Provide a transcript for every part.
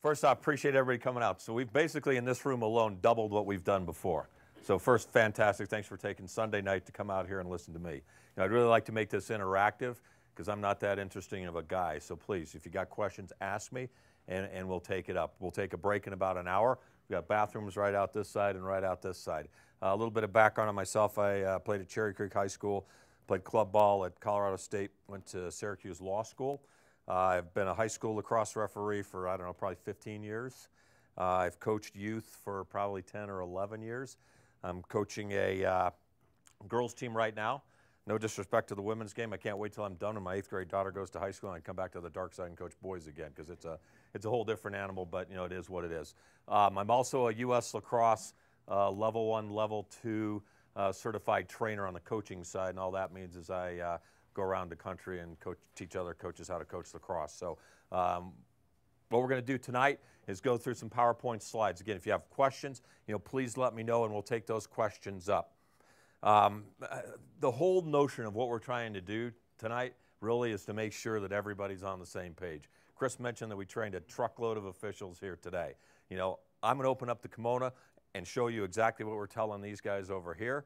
First off, appreciate everybody coming out. So we've basically, in this room alone, doubled what we've done before. So first, fantastic. Thanks for taking Sunday night to come out here and listen to me. I'd really like to make this interactive because I'm not that interesting of a guy. So please, if you got questions, ask me, and we'll take it up. We'll take a break in about an hour. We've got bathrooms right out this side and right out this side. A little bit of background on myself. I played at Cherry Creek High School, played club ball at Colorado State, went to Syracuse Law School. I've been a high school lacrosse referee for, I don't know, probably 15 years. I've coached youth for probably 10 or 11 years. I'm coaching a girls team right now. No disrespect to the women's game. I can't wait till I'm done and my 8th grade daughter goes to high school and I come back to the dark side and coach boys again because it's a whole different animal, but it is what it is. I'm also a U.S. Lacrosse Level 1, Level 2 certified trainer on the coaching side, and all that means is I go around the country and teach other coaches how to coach lacrosse. So what we're going to do tonight is go through some PowerPoint slides. Again, if you have questions, please let me know and we'll take those questions up. The whole notion of what we're trying to do tonight really is to make sure that everybody's on the same page. Chris mentioned that we trained a truckload of officials here today. I'm going to open up the kimono and show you exactly what we're telling these guys over here.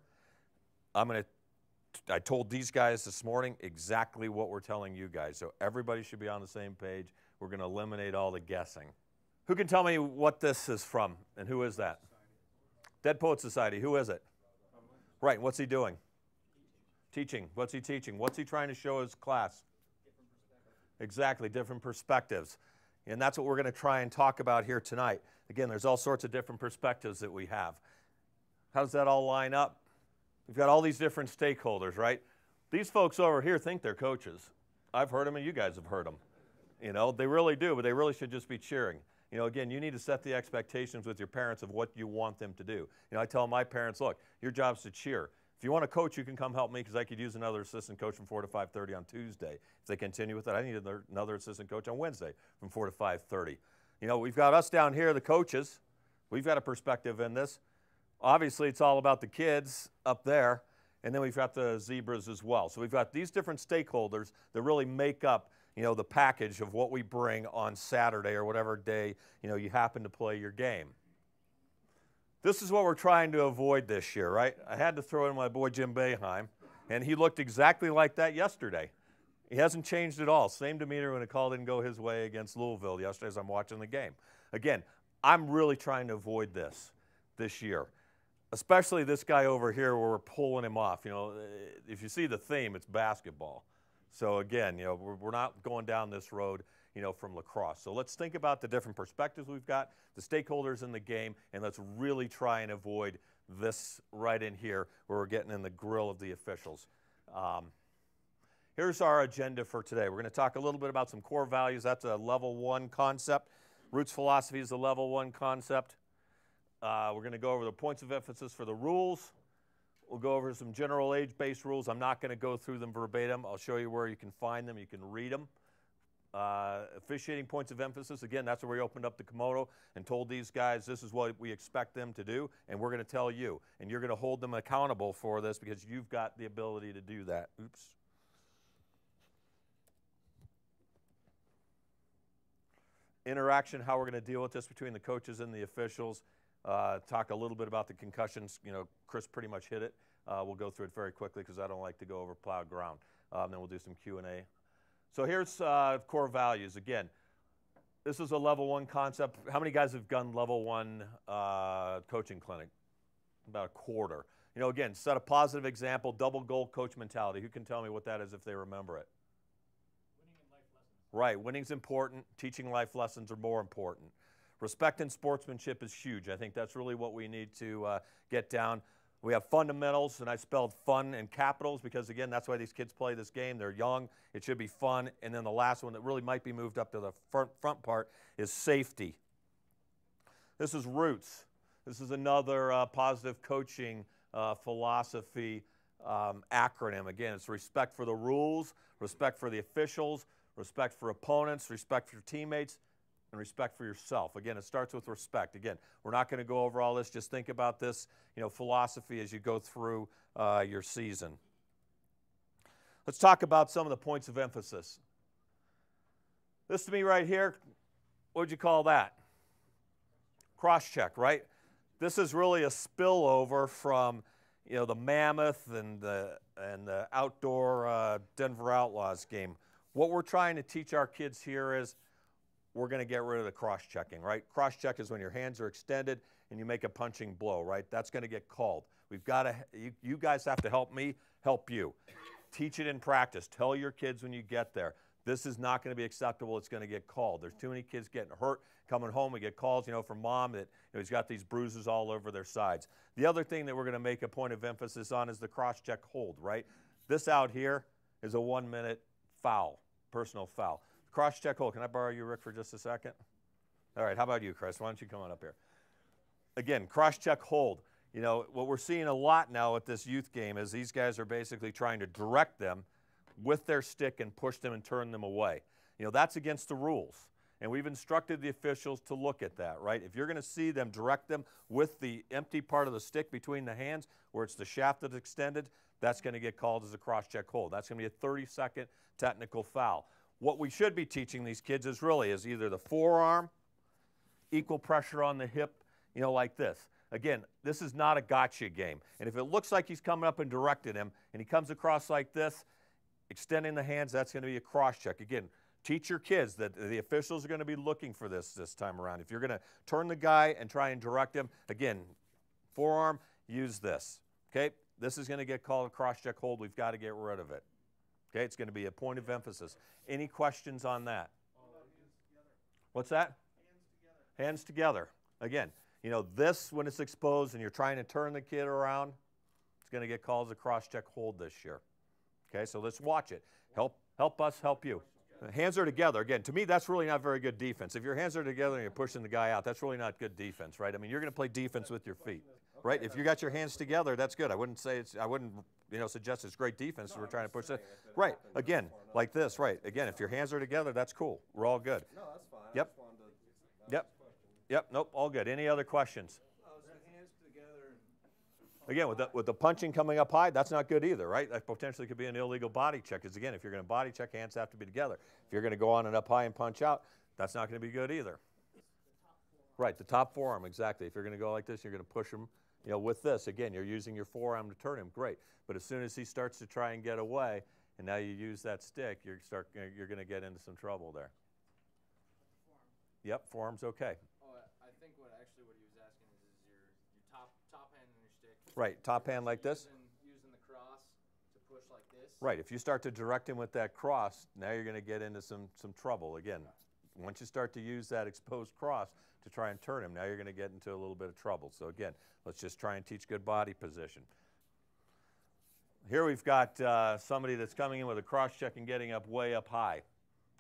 I told these guys this morning exactly what we're telling you guys, so everybody should be on the same page. We're going to eliminate all the guessing. Who can tell me what this is from, and who is that? Dead Poets Society. Who is it? Right, what's he doing? Teaching. What's he teaching? What's he trying to show his class? Exactly, different perspectives. And that's what we're going to try and talk about here tonight. Again, there's all sorts of different perspectives that we have. How does that all line up? We've got all these different stakeholders, right? These folks over here think they're coaches. I've heard them and you guys have heard them. They really do, but they really should just be cheering. Again, you need to set the expectations with your parents of what you want them to do. I tell my parents, look, your job's to cheer. If you want to coach, you can come help me because I could use another assistant coach from 4 to 5:30 on Tuesday. If they continue with it, I need another assistant coach on Wednesday from 4 to 5:30. We've got us down here, the coaches. We've got a perspective in this. Obviously, it's all about the kids up there, and then we've got the zebras as well. So we've got these different stakeholders that really make up, the package of what we bring on Saturday or whatever day, you happen to play your game. This is what we're trying to avoid this year, right? I had to throw in my boy Jim Boeheim, and he looked exactly like that yesterday. He hasn't changed at all. Same demeanor when the call didn't go his way against Louisville yesterday as I'm watching the game. Again, I'm really trying to avoid this year. Especially this guy over here where we're pulling him off. If you see the theme, it's basketball. So again, we're not going down this road, from lacrosse. So let's think about the different perspectives we've got, the stakeholders in the game, and let's really try and avoid this right in here where we're getting in the grill of the officials. Here's our agenda for today. We're going to talk a little bit about some core values. That's a level 1 concept. Roots philosophy is a level 1 concept. We're going to go over the points of emphasis for the rules. We'll go over some general age-based rules. I'm not going to go through them verbatim. I'll show you where you can find them. You can read them. Officiating points of emphasis. Again, that's where we opened up the kimono and told these guys this is what we expect them to do, and we're going to tell you. And you're going to hold them accountable for this because you've got the ability to do that. Oops. Interaction, how we're going to deal with this between the coaches and the officials. Talk a little bit about the concussions. Chris pretty much hit it. We'll go through it very quickly because I don't like to go over plowed ground. Then we'll do some Q&A. So here's core values. Again, this is a level 1 concept. How many guys have done level 1 coaching clinic? About a quarter. Again, set a positive example, double goal coach mentality. Who can tell me what that is if they remember it? Winning in life lessons. Right, winning's important. Teaching life lessons are more important. Respect and sportsmanship is huge. I think that's really what we need to get down. We have fundamentals, and I spelled fun in capitals because, again, that's why these kids play this game. They're young. It should be fun. And then the last one that really might be moved up to the front part is safety. This is roots. This is another positive coaching philosophy acronym. Again, it's respect for the rules, respect for the officials, respect for opponents, respect for your teammates, and respect for yourself. Again, it starts with respect. Again, we're not going to go over all this. Just think about this, philosophy as you go through your season. Let's talk about some of the points of emphasis. This to me right here, what would you call that? Cross-check, right? This is really a spillover from, you know, the Mammoth and the outdoor Denver Outlaws game. What we're trying to teach our kids here is we're going to get rid of the cross-checking, right? Cross-check is when your hands are extended and you make a punching blow, right? That's going to get called. We've got to, you guys have to help me, help you. Teach it in practice. Tell your kids when you get there, this is not going to be acceptable. It's going to get called. There's too many kids getting hurt coming home. We get calls, you know, from mom that, you know, he's got these bruises all over their sides. The other thing that we're going to make a point of emphasis on is the cross-check hold, right? This out here is a 1-minute foul, personal foul. Cross-check hold. Can I borrow you, Rick, for just a second? All right, how about you, Chris? Why don't you come on up here? Again, cross-check hold. You know, what we're seeing a lot now at this youth game is these guys are basically trying to direct them with their stick and push them and turn them away. You know, that's against the rules. And we've instructed the officials to look at that, right? If you're going to see them direct them with the empty part of the stick between the hands where it's the shaft that's extended, that's going to get called as a cross-check hold. That's going to be a 30-second technical foul. What we should be teaching these kids is either the forearm, equal pressure on the hip, you know, like this. Again, this is not a gotcha game. And if it looks like he's coming up and directing him and he comes across like this, extending the hands, that's going to be a cross-check. Again, teach your kids that the officials are going to be looking for this time around. If you're going to turn the guy and try and direct him, again, forearm, use this. Okay? This is going to get called a cross-check hold. We've got to get rid of it. Okay? It's going to be a point of emphasis. Any questions on that? What's that? Hands together. Again, you know, this, when it's exposed and you're trying to turn the kid around, it's going to get called as a cross-check hold this year. Okay, so let's watch it. Help us help you. Hands are together. Again, to me, that's really not very good defense. If your hands are together and you're pushing the guy out, that's really not good defense, right? I mean, you're going to play defense with your feet, right? If you got your hands together, that's good. I wouldn't you know, suggest it's great defense. We're trying to push it. Right. Again, like this, right? Again, if your hands are together, that's cool. We're all good. No, that's fine. Yep. Yep. Nope. All good. Any other questions? Again, with the punching coming up high, that's not good either, right? That potentially could be an illegal body check. Because again, if you're going to body check, hands have to be together. If you're going to go on and up high and punch out, that's not going to be good either. Right, the top forearm, exactly. If you're going to go like this, you're going to push him, you know, with this. Again, you're using your forearm to turn him, great. But as soon as he starts to try and get away, and now you use that stick, you're going to get into some trouble there. Yep, forearm's okay. I think what he was asking is your top hand on your stick. Right, top hand like this. Using the cross to push like this. Right, if you start to direct him with that cross, now you're going to get into some trouble. Again, once you start to use that exposed cross to try and turn him, now you're going to get into a little bit of trouble. So again, let's just try and teach good body position. Here we've got somebody that's coming in with a cross check and getting up way up high,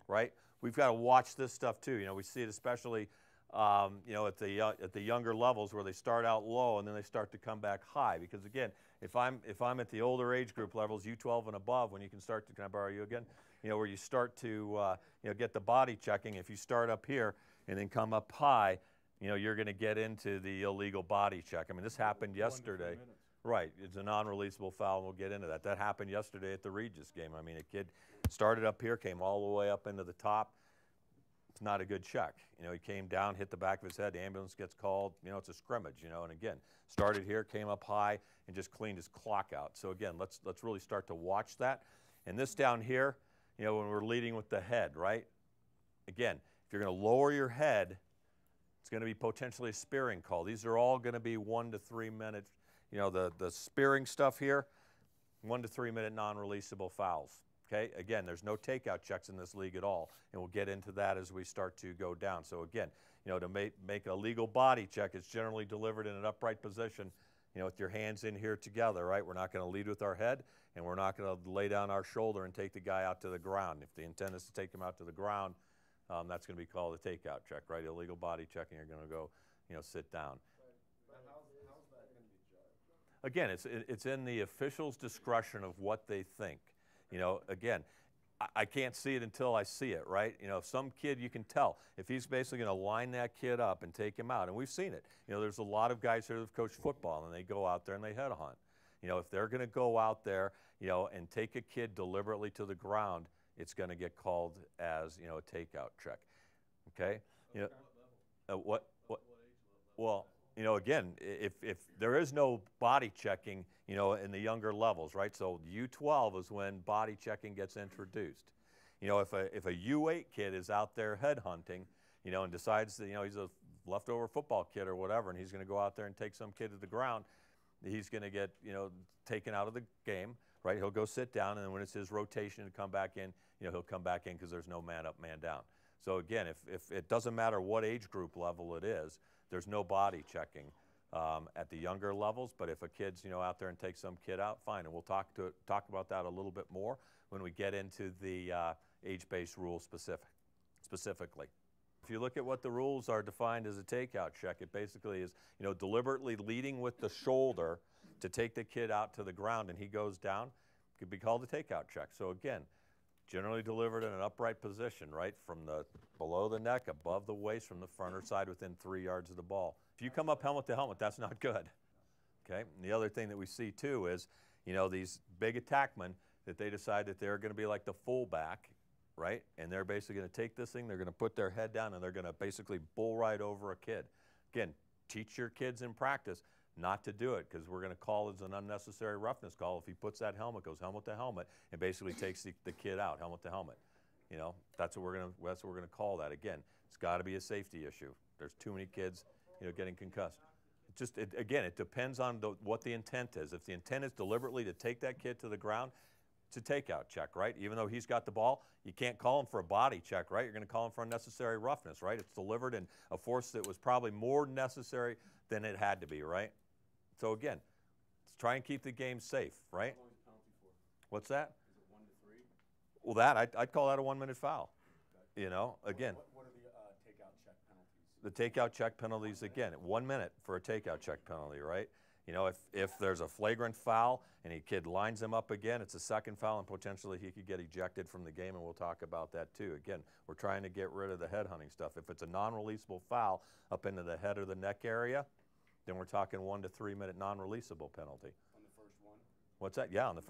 right? We've got to watch this stuff too. You know, we see it especially you know, at the younger levels where they start out low and then they start to come back high. Because again, if I'm at the older age group levels, U12 and above, when you can start to, can I borrow you again? You know, where you start to you know, get the body checking. If you start up here and then come up high, you know, you're going to get into the illegal body check. I mean, this happened yesterday. Right, it's a non-releasable foul, and we'll get into that. That happened yesterday at the Regis game. I mean, a kid started up here, came all the way up into the top. It's not a good check. You know, he came down, hit the back of his head, the ambulance gets called. You know, it's a scrimmage, you know, and again, started here, came up high, and just cleaned his clock out. So again, let's really start to watch that. And this down here, you know, when we're leading with the head, right? Again, if you're going to lower your head, it's going to be potentially a spearing call. These are all going to be 1 to 3 minutes. You know, the spearing stuff here, 1 to 3 minute non-releasable fouls. Okay, again, there's no takeout checks in this league at all, and we'll get into that as we start to go down. So again, you know, to make a legal body check, it's generally delivered in an upright position, you know, with your hands in here together, right? We're not going to lead with our head, and we're not going to lay down our shoulder and take the guy out to the ground. If the intent is to take him out to the ground, that's going to be called a takeout check, right? Illegal body check, and you're going to go, you know, sit down. Again, it's in the official's discretion of what they think. You know, again, I can't see it until I see it, right? You know, if some kid, you can tell. If he's basically going to line that kid up and take him out, and we've seen it. You know, there's a lot of guys here that have coached football, and they go out there and they head hunt. You know, if they're going to go out there, you know, and take a kid deliberately to the ground, it's going to get called as, you know, a takeout check. Okay? You know, Well, you know, again, if there is no body checking, you know, in the younger levels, right? So U12 is when body checking gets introduced. You know, if a U8 kid is out there head hunting, you know, and decides that, you know, he's a leftover football kid or whatever, and he's going to go out there and take some kid to the ground, he's going to get, you know, taken out of the game, right? He'll go sit down, and then when it's his rotation to come back in, you know, he'll come back in because there's no man up, man down. So again, if it doesn't matter what age group level it is, there's no body checking at the younger levels. But if a kid's, you know, out there and takes some kid out, fine. And we'll talk about that a little bit more when we get into the age-based rules specifically. If you look at what the rules are defined as a takeout check, it basically is, you know, deliberately leading with the shoulder to take the kid out to the ground and he goes down, could be called a takeout check. So again, generally delivered in an upright position, right, from the below the neck, above the waist, from the front or side within 3 yards of the ball. If you come up helmet to helmet, that's not good. Okay. And the other thing that we see too is, you know, these big attackmen that they decide that they're going to be like the fullback, right? And they're basically going to take this thing, they're going to put their head down, and they're going to basically bull ride over a kid. Again, teach your kids in practice not to do it, because we're going to call it an unnecessary roughness call if he puts that helmet, goes helmet to helmet, and basically takes the kid out, helmet to helmet. You know, that's what we're going to call that. Again, it's got to be a safety issue. There's too many kids, you know, getting concussed. Again, it depends on what the intent is. If the intent is deliberately to take that kid to the ground, it's a takeout check, right? Even though he's got the ball, you can't call him for a body check, right? You're going to call him for unnecessary roughness, right? It's delivered in a force that was probably more necessary than it had to be, right? So again, let's try and keep the game safe, right? How long is the penalty for? What's that? Is it 1 to 3? Well, that I'd call that a 1-minute foul. Okay. You know, again. What are the takeout check penalties? The takeout check penalties, again, 1 minute for a takeout check penalty, right? You know, if there's a flagrant foul and a kid lines him up again, it's a second foul, and potentially he could get ejected from the game, and we'll talk about that too. Again, we're trying to get rid of the head hunting stuff. If it's a non-releasable foul up into the head or the neck area, then we're talking 1 to 3 minute non-releasable penalty. On the first one? What's that? Yeah, on the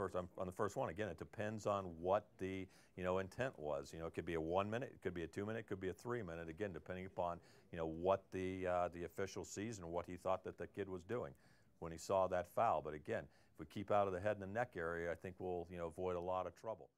first one. Again, it depends on what the, you know, intent was. You know, it could be a 1 minute, it could be a 2 minute, it could be a 3 minute. Again, depending upon, you know, what the official sees and what he thought that the kid was doing when he saw that foul. But again, if we keep out of the head and the neck area, I think we'll, you know, avoid a lot of trouble.